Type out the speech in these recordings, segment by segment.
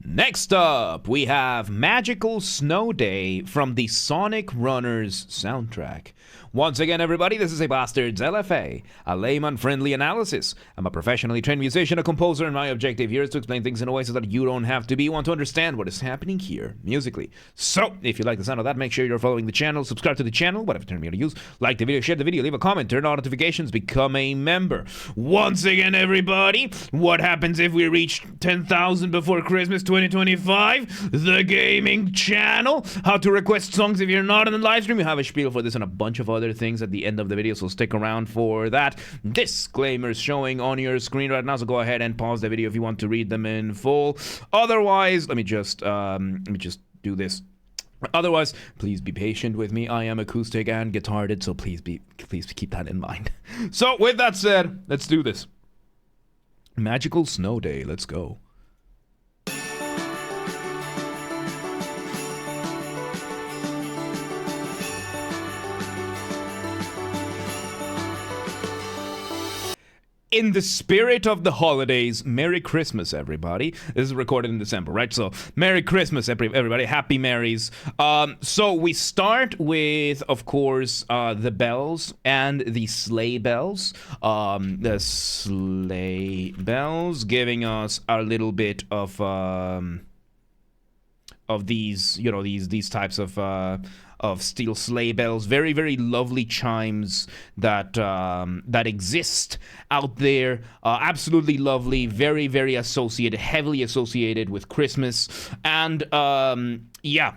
Next up, we have Magical Snow Day from the Sonic Runners soundtrack. Once again, everybody, this is a Basterd's LFA, a layman-friendly analysis. I'm a professionally trained musician, a composer, and my objective here is to explain things in a way so that you don't have to want to understand what is happening here musically. So, if you like the sound of that, make sure you're following the channel, subscribe to the channel, whatever term you're to use, like the video, share the video, leave a comment, turn on notifications, become a member. Once again, everybody, what happens if we reach 10,000 before Christmas 2025? The gaming channel. How to request songs if you're not in the live stream. We have a spiel for this and a bunch of other things at the end of the video, so stick around for that. Disclaimers showing on your screen right now, so go ahead and pause the video if you want to read them in full. Otherwise, let me just do this. Otherwise, please be patient with me. I am acoustic and guitared, so please keep that in mind. So with that said, let's do this. Magical Snow Day, let's go. In the spirit of the holidays, Merry Christmas, everybody. This is recorded in December, right? So, Merry Christmas, everybody. Happy Marys. So, we start with, of course, the bells and the sleigh bells. The sleigh bells giving us a little bit of these, you know, these types of steel sleigh bells, very, very lovely chimes that exist out there. Absolutely lovely, very, very associated, heavily associated with Christmas, and yeah.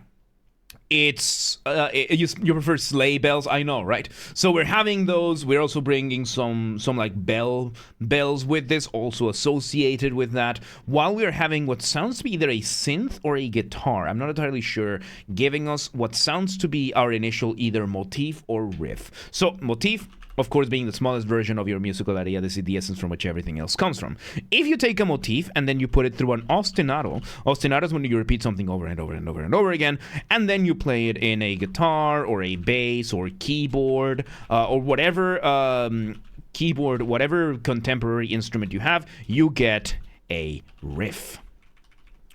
It's you prefer sleigh bells, I know, right? So we're having those. We're also bringing some like bells with this, also associated with that. While we're having what sounds to be either a synth or a guitar, I'm not entirely sure, giving us what sounds to be our initial either motif or riff. So motif, of course, being the smallest version of your musical idea, this is the essence from which everything else comes from. If you take a motif and then you put it through an ostinato is when you repeat something over and over and over and over again, and then you play it in a guitar or a bass or keyboard or whatever keyboard, whatever contemporary instrument you have, you get a riff.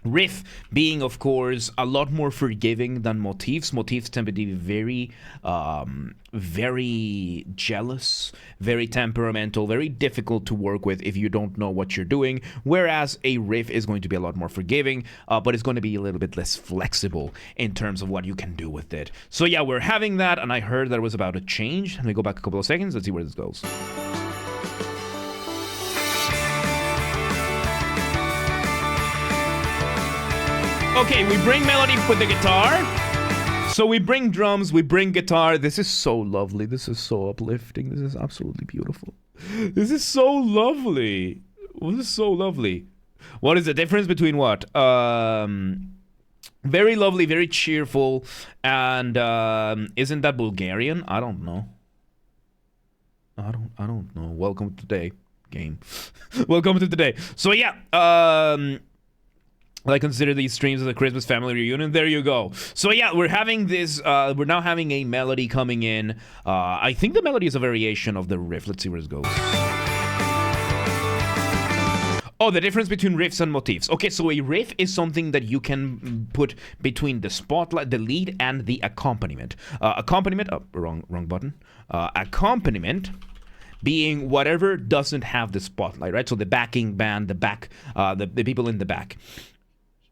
Riff being, of course, a lot more forgiving than motifs. Motifs tend to be very, very jealous, very temperamental, very difficult to work with if you don't know what you're doing. Whereas a riff is going to be a lot more forgiving, but it's going to be a little bit less flexible in terms of what you can do with it. So yeah, we're having that, and I heard that it was about to change. Let me go back a couple of seconds. Let's see where this goes. Okay, we bring melody with the guitar. So we bring drums, we bring guitar. This is so lovely. This is so uplifting. This is absolutely beautiful. This is so lovely. This is so lovely. What is the difference between what? Very lovely, very cheerful, and isn't that Bulgarian? I don't know. I don't know. Welcome to today, game. Welcome to today. So yeah, I consider these streams as a Christmas family reunion. There you go. So yeah, we're having this, we're now having a melody coming in. I think the melody is a variation of the riff. Let's see where it goes. Oh, the difference between riffs and motifs. Okay, so a riff is something that you can put between the spotlight, the lead, and the accompaniment. Wrong button. Accompaniment being whatever doesn't have the spotlight, right? So the backing band, the people in the back.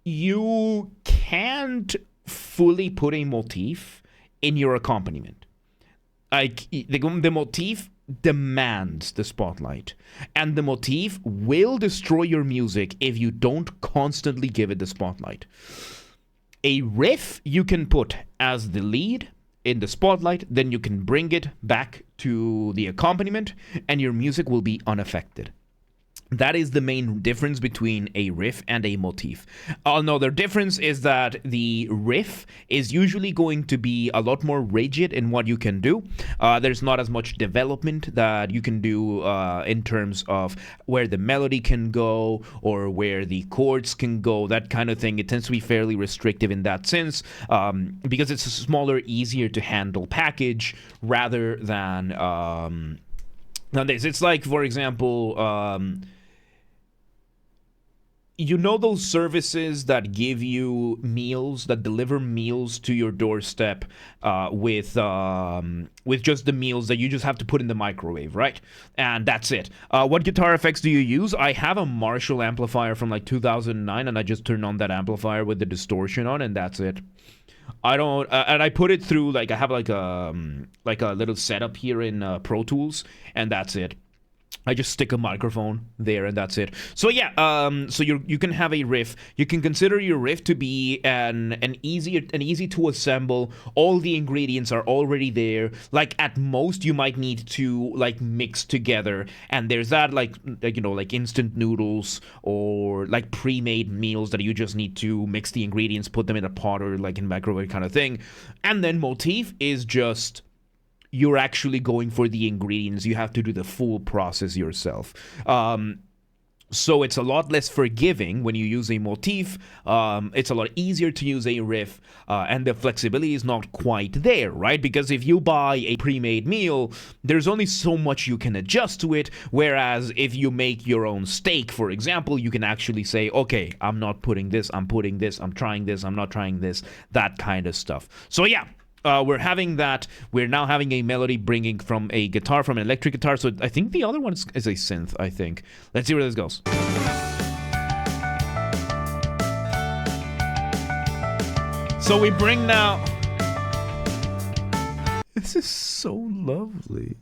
You can't fully put a motif in your accompaniment. Like the motif demands the spotlight, and the motif will destroy your music if you don't constantly give it the spotlight. A riff you can put as the lead in the spotlight, then you can bring it back to the accompaniment, and your music will be unaffected. That is the main difference between a riff and a motif. Another difference is that the riff is usually going to be a lot more rigid in what you can do. There's not as much development that you can do in terms of where the melody can go or where the chords can go, that kind of thing. It tends to be fairly restrictive in that sense because it's a smaller, easier to handle package rather than this. It's like, for example, you know those services that give you meals, that deliver meals to your doorstep with just the meals that you just have to put in the microwave, right? And that's it. What guitar effects do you use? I have a Marshall amplifier from like 2009, and I just turn on that amplifier with the distortion on, and that's it. I don't, and I put it through like I have like a little setup here in Pro Tools, and that's it. I just stick a microphone there and that's it. So yeah, so you can have a riff. You can consider your riff to be an easy to assemble. All the ingredients are already there. Like at most you might need to like mix together, and there's that like instant noodles or like pre-made meals that you just need to mix the ingredients, put them in a pot or like in microwave kind of thing. And then motif is just you're actually going for the ingredients. You have to do the full process yourself. So it's a lot less forgiving when you use a motif. It's a lot easier to use a riff, and the flexibility is not quite there, right? Because if you buy a pre-made meal, there's only so much you can adjust to it, whereas if you make your own steak, for example, you can actually say, okay, I'm not putting this, I'm putting this, I'm trying this, I'm not trying this, that kind of stuff. So yeah. We're having that. We're now having a melody bringing from a guitar, from an electric guitar. So I think the other one is a synth, I think. Let's see where this goes. So we bring now... This is so lovely.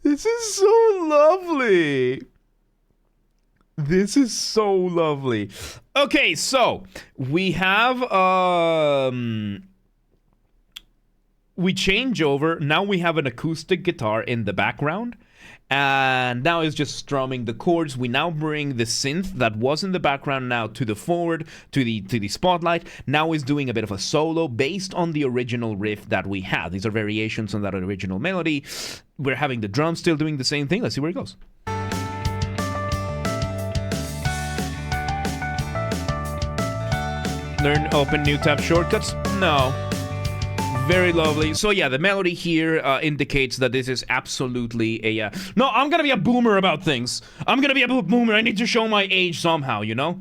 This is so lovely. This is so lovely. Okay, so we have... we change over. Now we have an acoustic guitar in the background, and now it's just strumming the chords. We now bring the synth that was in the background now to the forward, to the spotlight. Now is doing a bit of a solo based on the original riff that we had. These are variations on that original melody. We're having the drums still doing the same thing. Let's see where it goes. Learn open new tab shortcuts? No. Very lovely. So yeah, the melody here indicates that this is absolutely a... No, I'm gonna be a boomer about things. I'm gonna be a boomer. I need to show my age somehow, you know?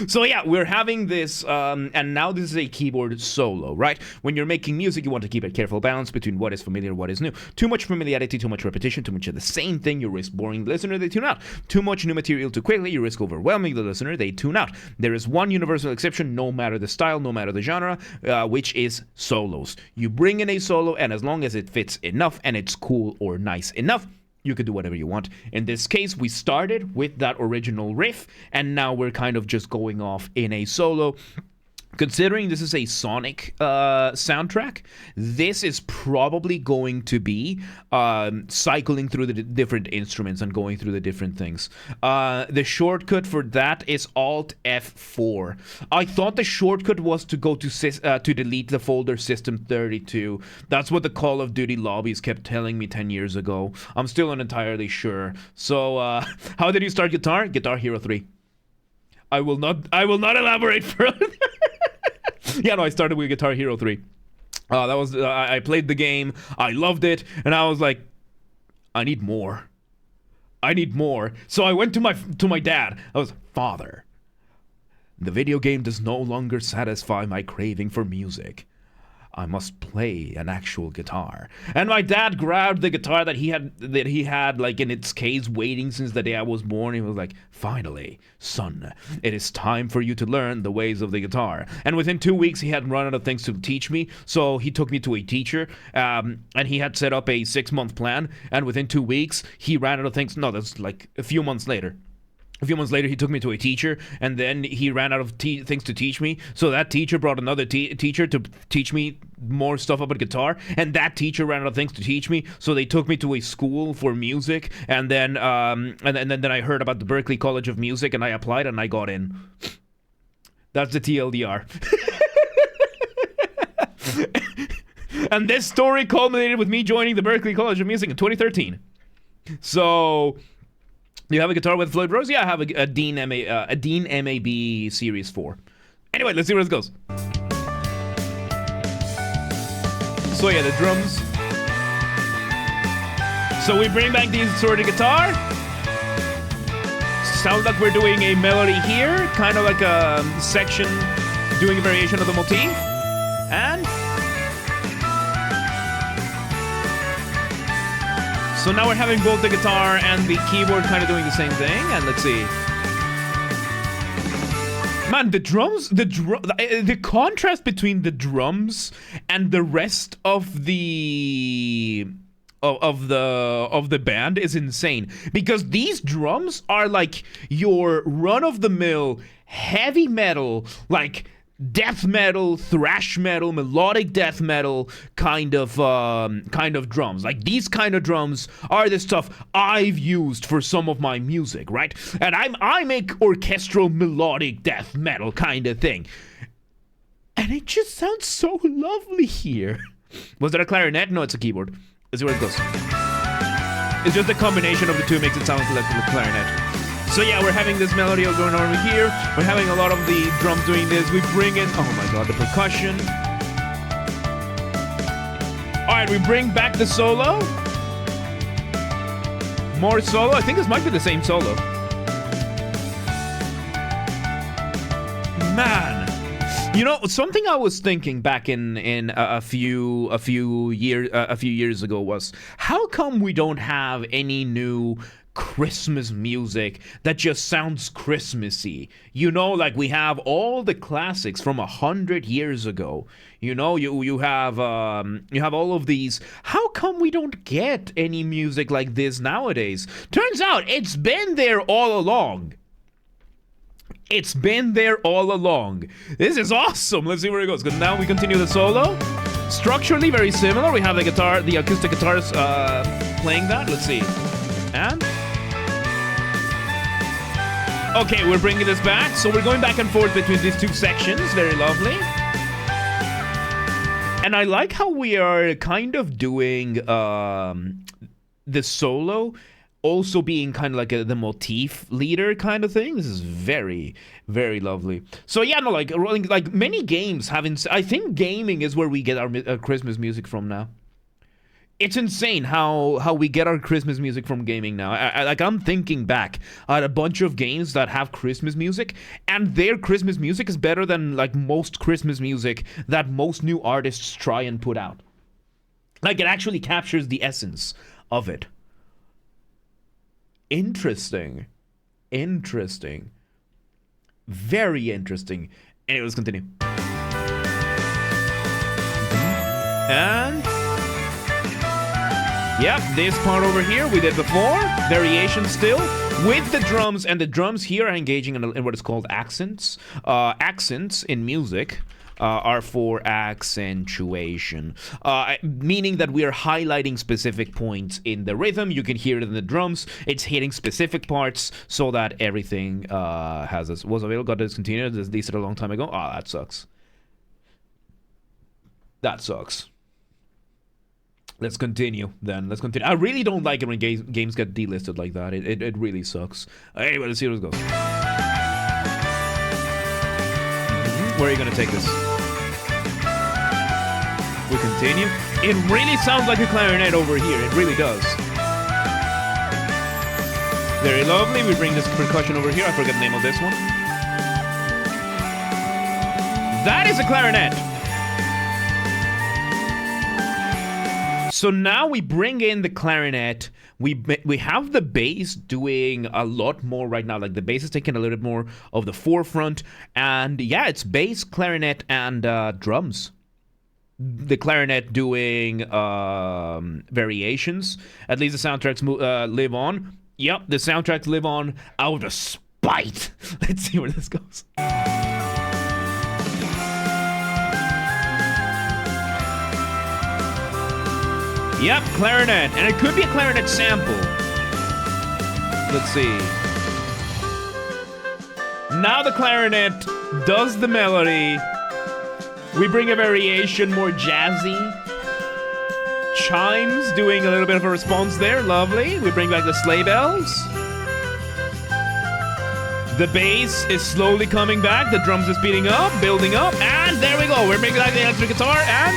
So yeah, we're having this, and now this is a keyboard solo, right? When you're making music, you want to keep a careful balance between what is familiar and what is new. Too much familiarity, too much repetition, too much of the same thing, you risk boring the listener, they tune out. Too much new material too quickly, you risk overwhelming the listener, they tune out. There is one universal exception, no matter the style, no matter the genre, which is solos. You bring in a solo, and as long as it fits enough and it's cool or nice enough, you could do whatever you want. In this case, we started with that original riff, and now we're kind of just going off in a solo. Considering this is a Sonic soundtrack, this is probably going to be cycling through the different instruments and going through the different things. The shortcut for that is Alt F4. I thought the shortcut was to go to delete the folder System32. That's what the Call of Duty lobbies kept telling me 10 years ago. I'm still not entirely sure. So, how did you start guitar? Guitar Hero 3. I will not elaborate further. Yeah, no, I started with Guitar Hero 3. That was I played the game, I loved it, and I was like, I need more. I need more. So I went to my dad. I was, Father, the video game does no longer satisfy my craving for music. I must play an actual guitar. And my dad grabbed the guitar that he had like in its case waiting since the day I was born. He was like, finally, son, it is time for you to learn the ways of the guitar. And within 2 weeks, he had run out of things to teach me. So he took me to a teacher, and he had set up a 6-month plan. And within 2 weeks, he ran out of things. No, that's like a few months later. A few months later, he took me to a teacher, and then he ran out of things to teach me. So that teacher brought another teacher to teach me more stuff about guitar, and that teacher ran out of things to teach me. So they took me to a school for music, and then then I heard about the Berklee College of Music, and I applied, and I got in. That's the TLDR. And this story culminated with me joining the Berklee College of Music in 2013. So... You have a guitar with Floyd Rose? Yeah, I have a Dean MAB Series 4. Anyway, let's see where this goes. So yeah, the drums. So we bring back the distorted guitar. sounds like we're doing a melody here, kind of like a section doing a variation of the motif. And so now we're having both the guitar and the keyboard kind of doing the same thing. And let's see. Man, the drums, the contrast between the drums and the rest of the band is insane, because these drums are like your run-of-the-mill heavy metal, like death metal, thrash metal, melodic death metal kind of drums. Like, these kind of drums are the stuff I've used for some of my music, right? And I make orchestral melodic death metal kind of thing, and it just sounds so lovely here. Was that a clarinet? No, it's a keyboard. Let's see where it goes. It's just the combination of the two makes it sound like a clarinet. So yeah, we're having this melody going on over here. We're having a lot of the drums doing this. We bring in, oh my god, the percussion. Alright, we bring back the solo. More solo. I think this might be the same solo. Man. You know, something I was thinking back in a few years ago was, how come we don't have any new Christmas music that just sounds Christmassy? You know, like we have all the classics from 100 years ago. You know, you have all of these. How come we don't get any music like this nowadays? Turns out it's been there all along. It's been there all along. This is awesome. Let's see where it goes. Because now we continue the solo. Structurally very similar. We have the guitar, the acoustic guitars playing that. Let's see. And okay, we're bringing this back. So we're going back and forth between these two sections. Very lovely. And I like how we are kind of doing the solo also being kind of like the motif leader kind of thing. This is very, very lovely. So yeah, no, like many games haven't. I think gaming is where we get our Christmas music from now. It's insane how we get our Christmas music from gaming now. I'm thinking back at a bunch of games that have Christmas music, and their Christmas music is better than like most Christmas music that most new artists try and put out. Like, it actually captures the essence of it. Interesting. Very interesting. Anyway, let's continue. And yep, this part over here we did before. Variation still with the drums, and the drums here are engaging in what is called accents. Accents in music are for accentuation, meaning that we are highlighting specific points in the rhythm. You can hear it in the drums. It's hitting specific parts so that everything was available. Got discontinued. They said a long time ago. Oh, that sucks. That sucks. Let's continue then. Let's continue. I really don't like it when games get delisted like that. It really sucks. Anyway, let's see where it goes. Where are you gonna take this? We continue. It really sounds like a clarinet over here. It really does. Very lovely. We bring this percussion over here. I forget the name of this one. That is a clarinet. So now we bring in the clarinet. We have the bass doing a lot more right now. Like, the bass is taking a little bit more of the forefront. And yeah, it's bass, clarinet, and drums. The clarinet doing variations. At least the soundtracks live on. Yep, the soundtracks live on out of spite. Let's see where this goes. Yep, clarinet. And it could be a clarinet sample. Let's see. Now the clarinet does the melody. We bring a variation, more jazzy. Chimes doing a little bit of a response there. Lovely. We bring back the sleigh bells. The bass is slowly coming back. The drums are speeding up, building up. And there we go. We're bringing back the electric guitar. And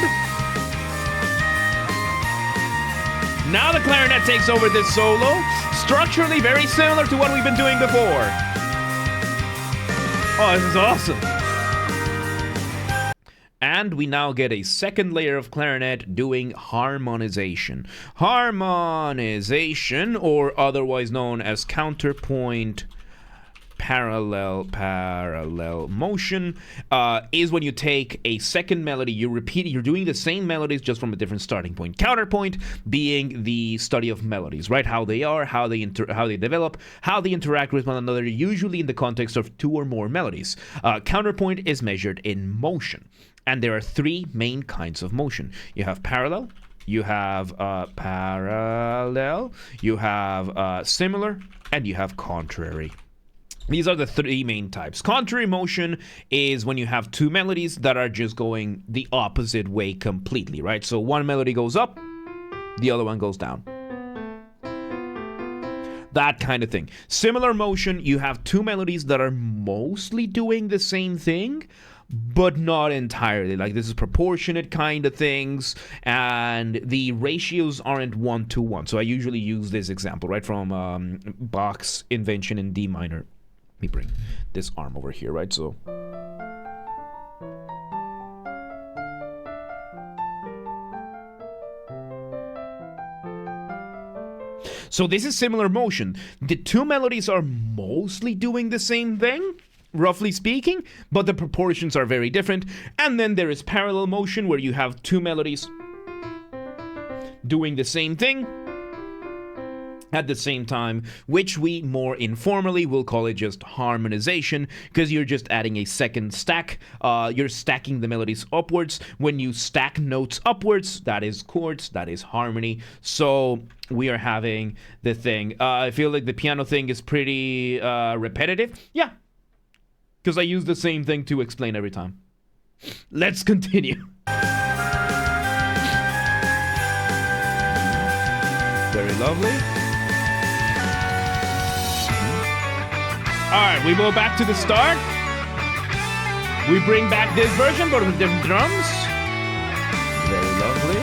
Now the clarinet takes over this solo, structurally very similar to what we've been doing before. Oh, this is awesome. And we now get a second layer of clarinet doing harmonization. Harmonization, or otherwise known as counterpoint parallel motion, is when you take a second melody, you're doing the same melodies just from a different starting point. Counterpoint being the study of melodies, right? How they are, how they develop, how they interact with one another, usually in the context of two or more melodies. Counterpoint is measured in motion, and there are three main kinds of motion. You have parallel, you have you have similar, and you have contrary. These are the three main types. Contrary motion is when you have two melodies that are just going the opposite way completely, right? So one melody goes up, the other one goes down. That kind of thing. Similar motion, you have two melodies that are mostly doing the same thing, but not entirely. Like, this is proportionate kind of things, and the ratios aren't 1-to-1. So I usually use this example, right, from Bach's Invention in D minor. Let me bring this arm over here, right? So this is similar motion. The two melodies are mostly doing the same thing, roughly speaking, but the proportions are very different. And then there is parallel motion, where you have two melodies doing the same thing at the same time, which we more informally will call it just harmonization, because you're just adding a second stack. You're stacking the melodies upwards. When you stack notes upwards, that is chords, that is harmony. So we are having the thing. I feel like the piano thing is pretty repetitive. Yeah, because I use the same thing to explain every time. Let's continue. Very lovely. Alright, we go back to the start. We bring back this version, but with different drums. Very lovely.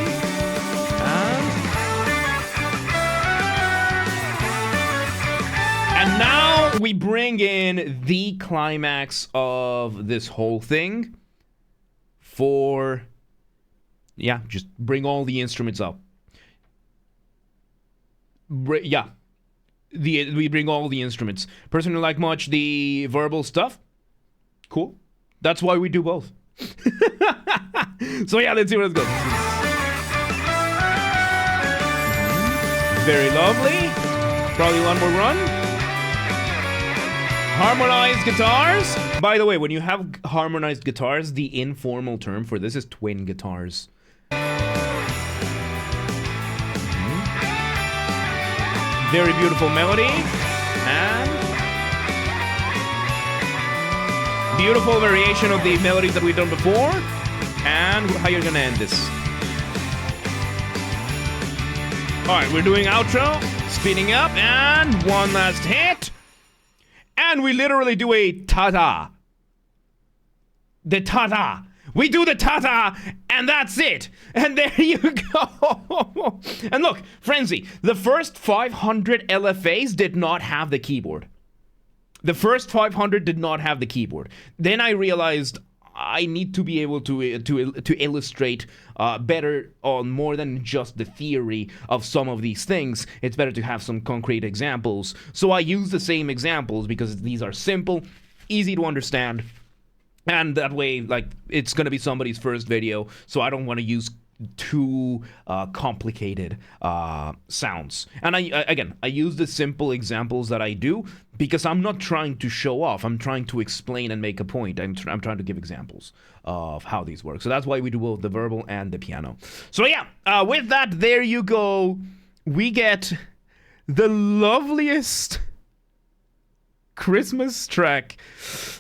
And now we bring in the climax of this whole thing for, yeah, just bring all the instruments up. We bring all the instruments. Personally, like much the verbal stuff. Cool. That's why we do both. So yeah, let's see where it goes. Very lovely. Probably one more run. Harmonized guitars. By the way, when you have harmonized guitars, the informal term for this is twin guitars. Very beautiful melody, and beautiful variation of the melodies that we've done before, and how you're gonna end this. Alright, we're doing outro, speeding up, and one last hit, and we literally do a ta-ta. The ta-ta. We do the ta-ta, and that's it. And there you go. And look, Frenzy, the first 500 LFAs did not have the keyboard. The first 500 did not have the keyboard. Then I realized I need to be able to illustrate better on more than just the theory of some of these things. It's better to have some concrete examples. So I use the same examples because these are simple, easy to understand. And that way, like, it's going to be somebody's first video, so I don't want to use too complicated sounds. And I use the simple examples that I do because I'm not trying to show off. I'm trying to explain and make a point. I'm trying to give examples of how these work. So that's why we do both the verbal and the piano. So yeah, with that, there you go. We get the loveliest Christmas track.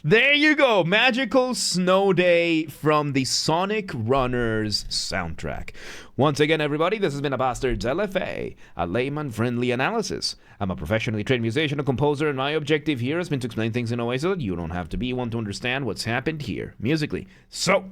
There you go. Magical Snow Day from the Sonic Runners soundtrack. Once again, everybody, this has been a Basterd's LFA, a layman-friendly analysis. I'm a professionally trained musician and composer, and my objective here has been to explain things in a way so that you don't have to be one to understand what's happened here musically. So,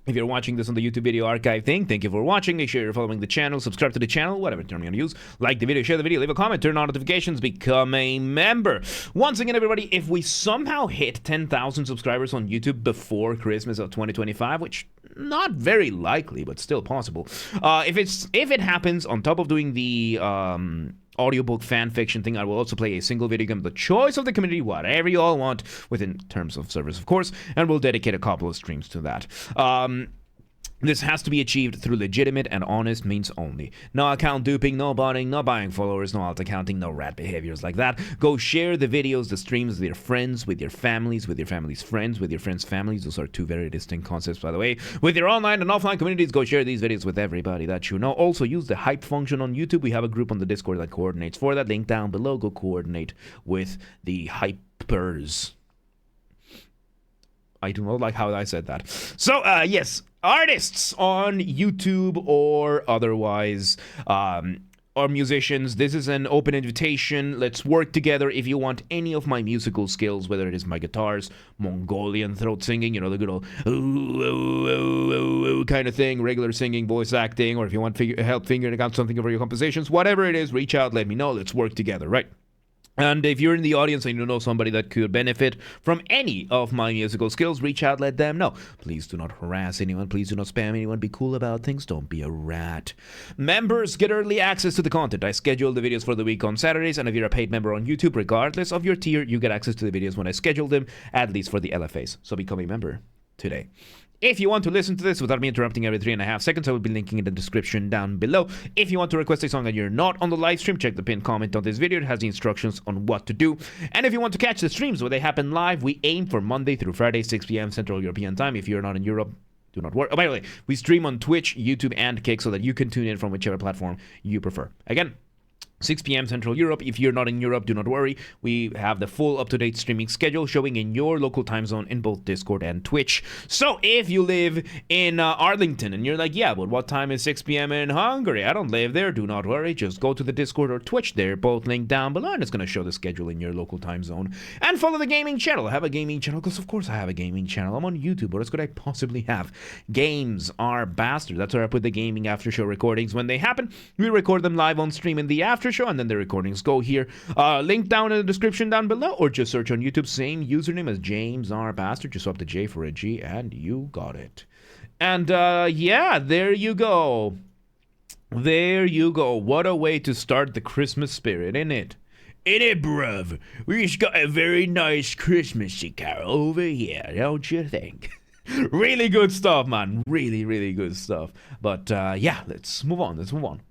If you're watching this on the YouTube video archive thing, thank you for watching. Make sure you're following the channel, subscribe to the channel, whatever term you're going to use. Like the video, share the video, leave a comment, turn on notifications, become a member. Once again, everybody, if we somehow hit 10,000 subscribers on YouTube before Christmas of 2025, which not very likely, but still possible. If it happens, on top of doing the audiobook fan fiction thing, I will also play a single video game, the choice of the community, whatever you all want, within terms of service, of course, and we'll dedicate a couple of streams to that. This has to be achieved through legitimate and honest means only. No account duping, no botting, no buying followers, no alt accounting, no rat behaviors like that. Go share the videos, the streams with your friends, with your families friends, with your friends' families. Those are two very distinct concepts, by the way. With your online and offline communities, go share these videos with everybody that you know. Also, use the hype function on YouTube. We have a group on the Discord that coordinates for that. Link down below. Go coordinate with the hypers. I do not like how I said that. So, yes, artists on YouTube or otherwise, or musicians, this is an open invitation. Let's work together. If you want any of my musical skills, whether it is my guitars, Mongolian throat singing, you know, the good old ooh, ooh, ooh, ooh, ooh kind of thing, regular singing, voice acting, or if you want help figuring out something for your compositions, whatever it is, reach out, let me know. Let's work together, right? And if you're in the audience and you know somebody that could benefit from any of my musical skills, reach out, let them know. Please do not harass anyone. Please do not spam anyone. Be cool about things. Don't be a rat. Members get early access to the content. I schedule the videos for the week on Saturdays, and if you're a paid member on YouTube, regardless of your tier, you get access to the videos when I schedule them, at least for the LFAs. So become a member today. If you want to listen to this without me interrupting every 3.5 seconds, I will be linking in the description down below. If you want to request a song and you're not on the live stream, check the pinned comment on this video. It has the instructions on what to do. And if you want to catch the streams where they happen live, we aim for Monday through Friday, 6 p.m. Central European time. If you're not in Europe, do not worry. Oh, by the way, we stream on Twitch, YouTube, and Kick so that you can tune in from whichever platform you prefer. Again, 6 p.m. Central Europe. If you're not in Europe, do not worry. We have the full up-to-date streaming schedule showing in your local time zone in both Discord and Twitch. So if you live in Arlington and you're like, yeah, but what time is 6 p.m. in Hungary? I don't live there. Do not worry. Just go to the Discord or Twitch. They're both linked down below, and it's going to show the schedule in your local time zone. And follow the gaming channel. I have a gaming channel because, of course, I have a gaming channel. I'm on YouTube. What else could I possibly have? Games are Basterd. That's where I put the gaming after show recordings. When they happen, we record them live on stream in the after show, and then the recordings go here. Link down in the description down below, or just search on YouTube, same username as James R. Basterd. Just swap the J for a G, and you got it. And yeah, there you go. There you go. What a way to start the Christmas spirit, isn't it? In it, bruv. We just got a very nice Christmassy carol over here, don't you think? Really good stuff, man. Really, really good stuff. But yeah, let's move on.